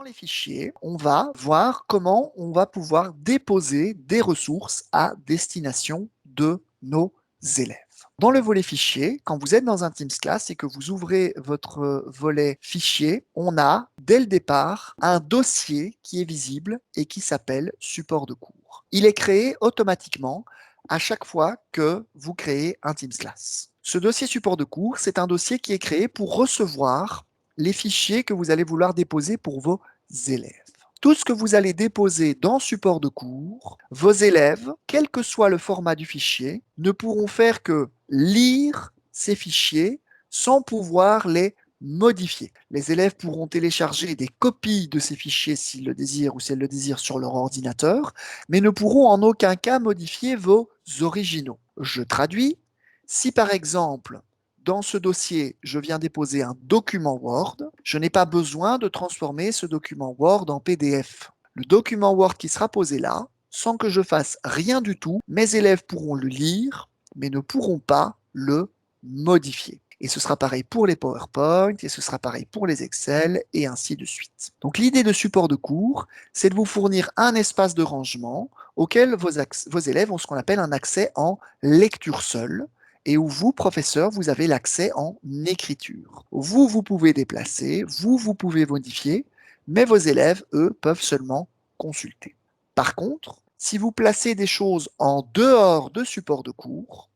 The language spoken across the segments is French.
Dans les fichiers, on va voir comment on va pouvoir déposer des ressources à destination de nos élèves. Dans le volet fichier, quand vous êtes dans un Teams Class et que vous ouvrez votre volet fichier, on a dès le départ un dossier qui est visible et qui s'appelle support de cours. Il est créé automatiquement à chaque fois que vous créez un Teams Class. Ce dossier support de cours, c'est un dossier qui est créé pour recevoir les fichiers que vous allez vouloir déposer pour vos élèves. Tout ce que vous allez déposer dans support de cours, vos élèves, quel que soit le format du fichier, ne pourront faire que lire ces fichiers sans pouvoir les modifier. Les élèves pourront télécharger des copies de ces fichiers s'ils le désirent ou si elles le désirent sur leur ordinateur, mais ne pourront en aucun cas modifier vos originaux. Je traduis. Si par exemple, dans ce dossier, je viens déposer un document Word, je n'ai pas besoin de transformer ce document Word en PDF. Le document Word qui sera posé là, sans que je fasse rien du tout, mes élèves pourront le lire, mais ne pourront pas le modifier. Et ce sera pareil pour les PowerPoint, et ce sera pareil pour les Excel, et ainsi de suite. Donc l'idée de support de cours, c'est de vous fournir un espace de rangement auquel vos élèves ont ce qu'on appelle un accès en lecture seule, et où vous, professeur, vous avez l'accès en écriture. Vous, vous pouvez déplacer, vous pouvez modifier, mais vos élèves, eux, peuvent seulement consulter. Par contre, si vous placez des choses en dehors de support de cours,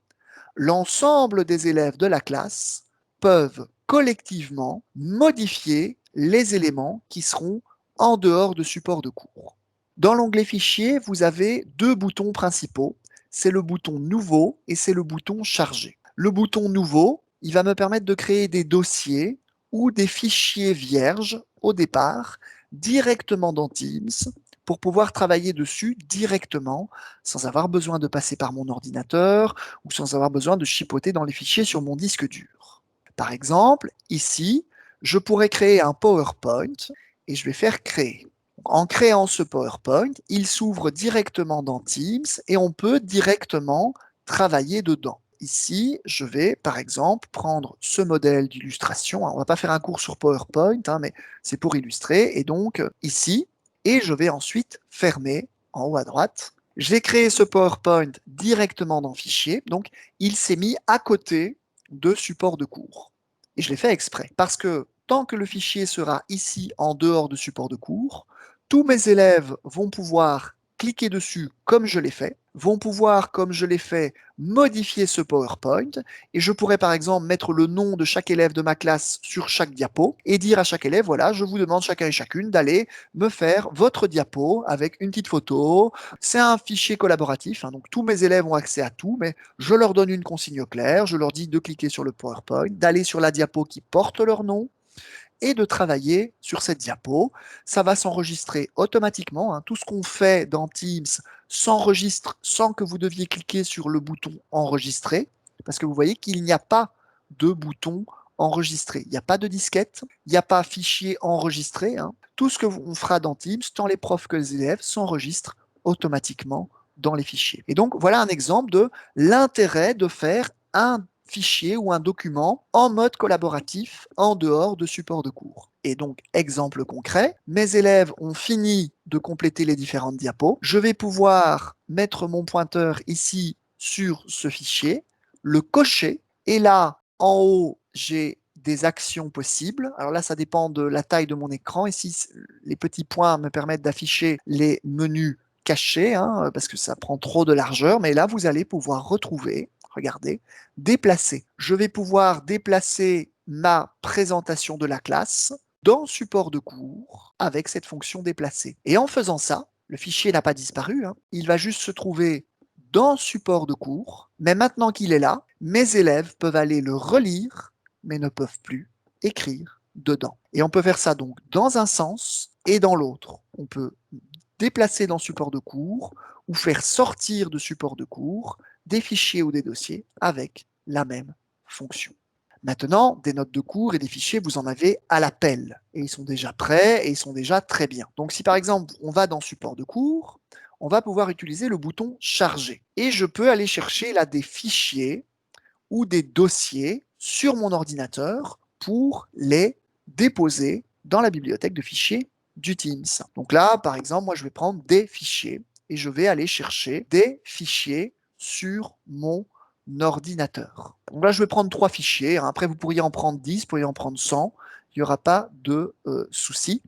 l'ensemble des élèves de la classe peuvent collectivement modifier les éléments qui seront en dehors de support de cours. Dans l'onglet Fichier, vous avez deux boutons principaux. C'est le bouton Nouveau et c'est le bouton Charger. Le bouton Nouveau, il va me permettre de créer des dossiers ou des fichiers vierges au départ, directement dans Teams, pour pouvoir travailler dessus directement, sans avoir besoin de passer par mon ordinateur ou sans avoir besoin de chipoter dans les fichiers sur mon disque dur. Par exemple, ici, je pourrais créer un PowerPoint et je vais faire créer. En créant ce PowerPoint, il s'ouvre directement dans Teams et on peut directement travailler dedans. Ici, je vais, par exemple, prendre ce modèle d'illustration. On ne va pas faire un cours sur PowerPoint, mais c'est pour illustrer. Et donc, ici, et je vais ensuite fermer en haut à droite. J'ai créé ce PowerPoint directement dans Fichier, donc il s'est mis à côté de support de cours. Et je l'ai fait exprès, parce que tant que le fichier sera ici en dehors de support de cours, tous mes élèves vont pouvoir cliquer dessus comme je l'ai fait, vont pouvoir, comme je l'ai fait, modifier ce PowerPoint, et je pourrais par exemple mettre le nom de chaque élève de ma classe sur chaque diapo, et dire à chaque élève, voilà, je vous demande chacun et chacune d'aller me faire votre diapo avec une petite photo. C'est un fichier collaboratif, donc tous mes élèves ont accès à tout, mais je leur donne une consigne claire, je leur dis de cliquer sur le PowerPoint, d'aller sur la diapo qui porte leur nom, et de travailler sur cette diapo. Ça va s'enregistrer automatiquement. Tout ce qu'on fait dans Teams s'enregistre sans que vous deviez cliquer sur le bouton enregistrer, parce que vous voyez qu'il n'y a pas de bouton enregistrer. Il n'y a pas de disquette, il n'y a pas fichier enregistré. Tout ce qu'on fera dans Teams, tant les profs que les élèves, s'enregistrent automatiquement dans les fichiers. Et donc, voilà un exemple de l'intérêt de faire un fichier ou un document en mode collaboratif en dehors de support de cours. Et donc, exemple concret, mes élèves ont fini de compléter les différentes diapos. Je vais pouvoir mettre mon pointeur ici sur ce fichier, le cocher, et là, en haut, j'ai des actions possibles. Alors là, ça dépend de la taille de mon écran. Ici, les petits points me permettent d'afficher les menus cachés, parce que ça prend trop de largeur. Mais là, vous allez pouvoir retrouver, regardez, déplacer. Je vais pouvoir déplacer ma présentation de la classe dans support de cours avec cette fonction déplacer. Et en faisant ça, le fichier n'a pas disparu, il va juste se trouver dans support de cours, mais maintenant qu'il est là, mes élèves peuvent aller le relire, mais ne peuvent plus écrire dedans. Et on peut faire ça donc dans un sens et dans l'autre. On peut déplacer dans support de cours ou faire sortir de support de cours des fichiers ou des dossiers avec la même fonction. Maintenant, des notes de cours et des fichiers, vous en avez à l'appel. Et ils sont déjà prêts et ils sont déjà très bien. Donc si par exemple, on va dans support de cours, on va pouvoir utiliser le bouton charger. Et je peux aller chercher là des fichiers ou des dossiers sur mon ordinateur pour les déposer dans la bibliothèque de fichiers du Teams. Donc là, par exemple, moi, je vais prendre des fichiers et je vais aller chercher des fichiers sur mon ordinateur. Donc là, je vais prendre 3 fichiers. Après, vous pourriez en prendre 10, vous pourriez en prendre 100. Il n'y aura pas de souci.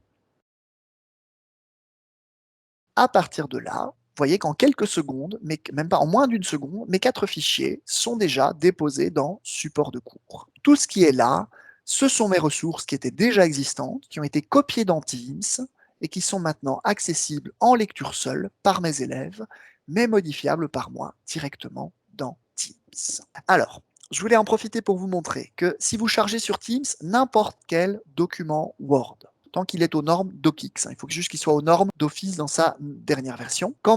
À partir de là, vous voyez qu'en quelques secondes, mais même pas en moins d'une seconde, mes 4 fichiers sont déjà déposés dans support de cours. Tout ce qui est là, ce sont mes ressources qui étaient déjà existantes, qui ont été copiées dans Teams et qui sont maintenant accessibles en lecture seule par mes élèves, mais modifiables par moi directement dans Teams. Alors, je voulais en profiter pour vous montrer que si vous chargez sur Teams n'importe quel document Word, tant qu'il est aux normes DocX, il faut juste qu'il soit aux normes d'Office dans sa dernière version. Quand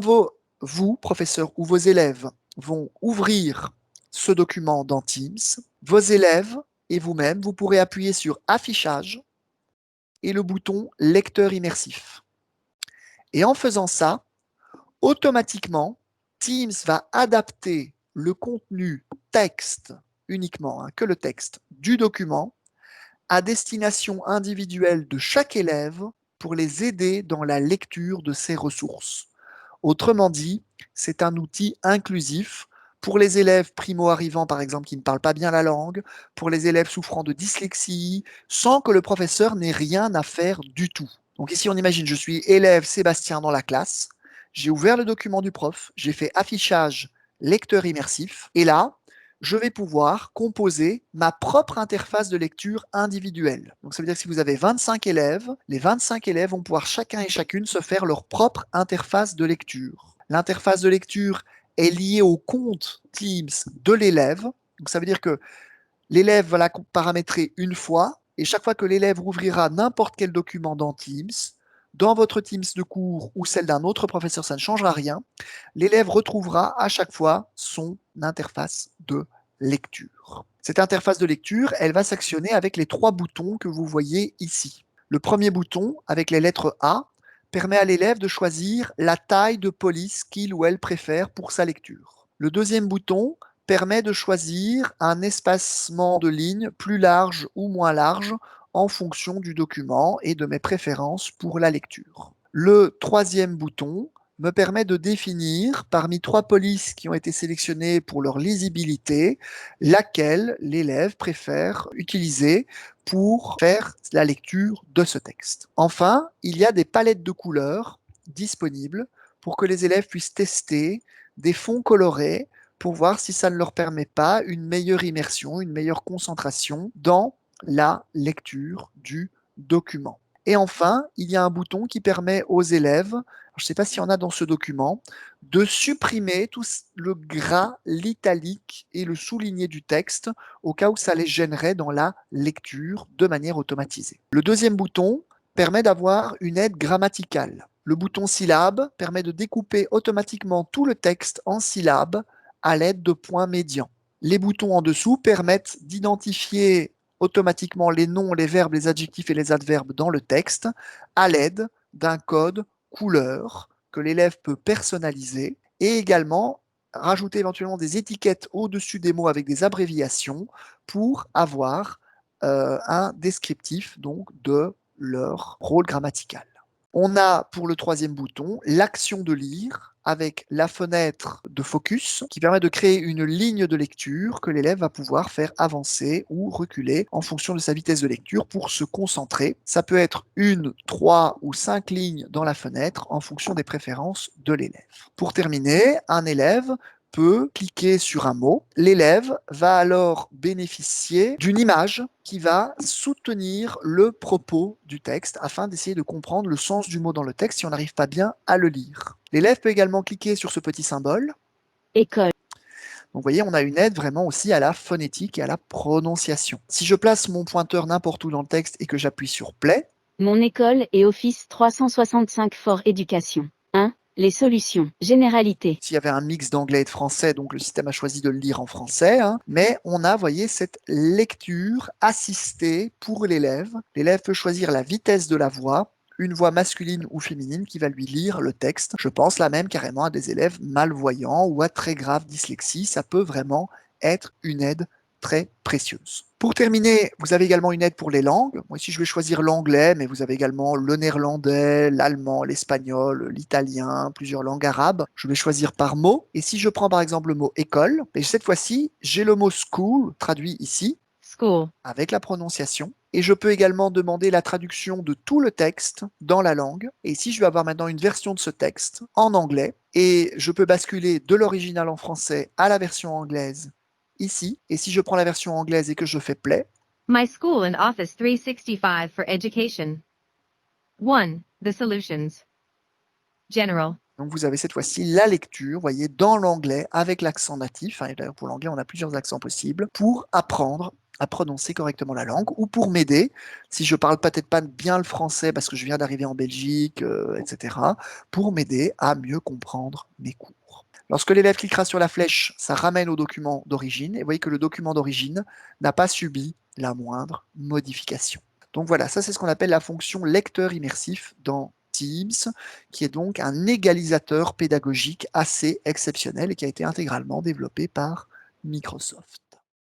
vous, professeurs ou vos élèves, vont ouvrir ce document dans Teams, vos élèves et vous-même, vous pourrez appuyer sur Affichage et le bouton Lecteur immersif. Et en faisant ça, automatiquement, Teams va adapter le contenu texte uniquement, que le texte du document, à destination individuelle de chaque élève pour les aider dans la lecture de ces ressources. Autrement dit, c'est un outil inclusif pour les élèves primo-arrivants, par exemple, qui ne parlent pas bien la langue, pour les élèves souffrant de dyslexie, sans que le professeur n'ait rien à faire du tout. Donc ici, on imagine, je suis élève Sébastien dans la classe, j'ai ouvert le document du prof, j'ai fait affichage lecteur immersif, et là, je vais pouvoir composer ma propre interface de lecture individuelle. Donc ça veut dire que si vous avez 25 élèves, les 25 élèves vont pouvoir chacun et chacune se faire leur propre interface de lecture. L'interface de lecture est liée au compte Teams de l'élève. Donc ça veut dire que l'élève va la paramétrer une fois, et chaque fois que l'élève ouvrira n'importe quel document dans Teams, dans votre Teams de cours ou celle d'un autre professeur, ça ne changera rien, l'élève retrouvera à chaque fois son interface de lecture. Cette interface de lecture, elle va s'actionner avec les 3 boutons que vous voyez ici. Le premier bouton, avec les lettres A, permet à l'élève de choisir la taille de police qu'il ou elle préfère pour sa lecture. Le deuxième bouton permet de choisir un espacement de lignes plus large ou moins large en fonction du document et de mes préférences pour la lecture. Le troisième bouton me permet de définir, parmi 3 polices qui ont été sélectionnées pour leur lisibilité, laquelle l'élève préfère utiliser pour faire la lecture de ce texte. Enfin, il y a des palettes de couleurs disponibles pour que les élèves puissent tester des fonds colorés pour voir si ça ne leur permet pas une meilleure immersion, une meilleure concentration dans la lecture du document. Et enfin, il y a un bouton qui permet aux élèves, je ne sais pas s'il y en a dans ce document, de supprimer tout le gras, l'italique et le souligné du texte au cas où ça les gênerait dans la lecture de manière automatisée. Le deuxième bouton permet d'avoir une aide grammaticale. Le bouton syllabe permet de découper automatiquement tout le texte en syllabes à l'aide de points médians. Les boutons en dessous permettent d'identifier automatiquement les noms, les verbes, les adjectifs et les adverbes dans le texte à l'aide d'un code couleur que l'élève peut personnaliser et également rajouter éventuellement des étiquettes au-dessus des mots avec des abréviations pour avoir un descriptif donc de leur rôle grammatical. On a pour le troisième bouton l'action de lire avec la fenêtre de focus qui permet de créer une ligne de lecture que l'élève va pouvoir faire avancer ou reculer en fonction de sa vitesse de lecture pour se concentrer. Ça peut être 1, 3 ou 5 lignes dans la fenêtre en fonction des préférences de l'élève. Pour terminer, un élève peut cliquer sur un mot. L'élève va alors bénéficier d'une image qui va soutenir le propos du texte afin d'essayer de comprendre le sens du mot dans le texte si on n'arrive pas bien à le lire. L'élève peut également cliquer sur ce petit symbole. École. Donc vous voyez, on a une aide vraiment aussi à la phonétique et à la prononciation. Si je place mon pointeur n'importe où dans le texte et que j'appuie sur Play, Mon école et Office 365 for Éducation. 1. Les solutions. Généralité. s'il y avait un mix d'anglais et de français, donc le système a choisi de le lire en français, mais on a, voyez, cette lecture assistée pour l'élève. L'élève peut choisir la vitesse de la voix, une voix masculine ou féminine qui va lui lire le texte. Je pense là même carrément à des élèves malvoyants ou à très grave dyslexie. Ça peut vraiment être une aide très précieuses. Pour terminer, vous avez également une aide pour les langues. Moi ici, je vais choisir l'anglais, mais vous avez également le néerlandais, l'allemand, l'espagnol, l'italien, plusieurs langues arabes. Je vais choisir par mot. Et si je prends par exemple le mot école, et cette fois-ci, j'ai le mot school traduit ici School. avec la prononciation. Et je peux également demander la traduction de tout le texte dans la langue. Et ici, je vais avoir maintenant une version de ce texte en anglais. Et je peux basculer de l'original en français à la version anglaise ici. Et si je prends la version anglaise et que je fais play, My school and Office 365 for education. 1. The solutions. General. donc vous avez cette fois-ci la lecture, vous voyez, dans l'anglais avec l'accent natif. Et d'ailleurs, pour l'anglais, on a plusieurs accents possibles pour apprendre à prononcer correctement la langue ou pour m'aider, si je parle peut-être pas bien le français parce que je viens d'arriver en Belgique, etc., pour m'aider à mieux comprendre mes cours. Lorsque l'élève cliquera sur la flèche, ça ramène au document d'origine. Et vous voyez que le document d'origine n'a pas subi la moindre modification. Donc voilà, ça c'est ce qu'on appelle la fonction lecteur immersif dans Teams, qui est donc un égalisateur pédagogique assez exceptionnel et qui a été intégralement développé par Microsoft.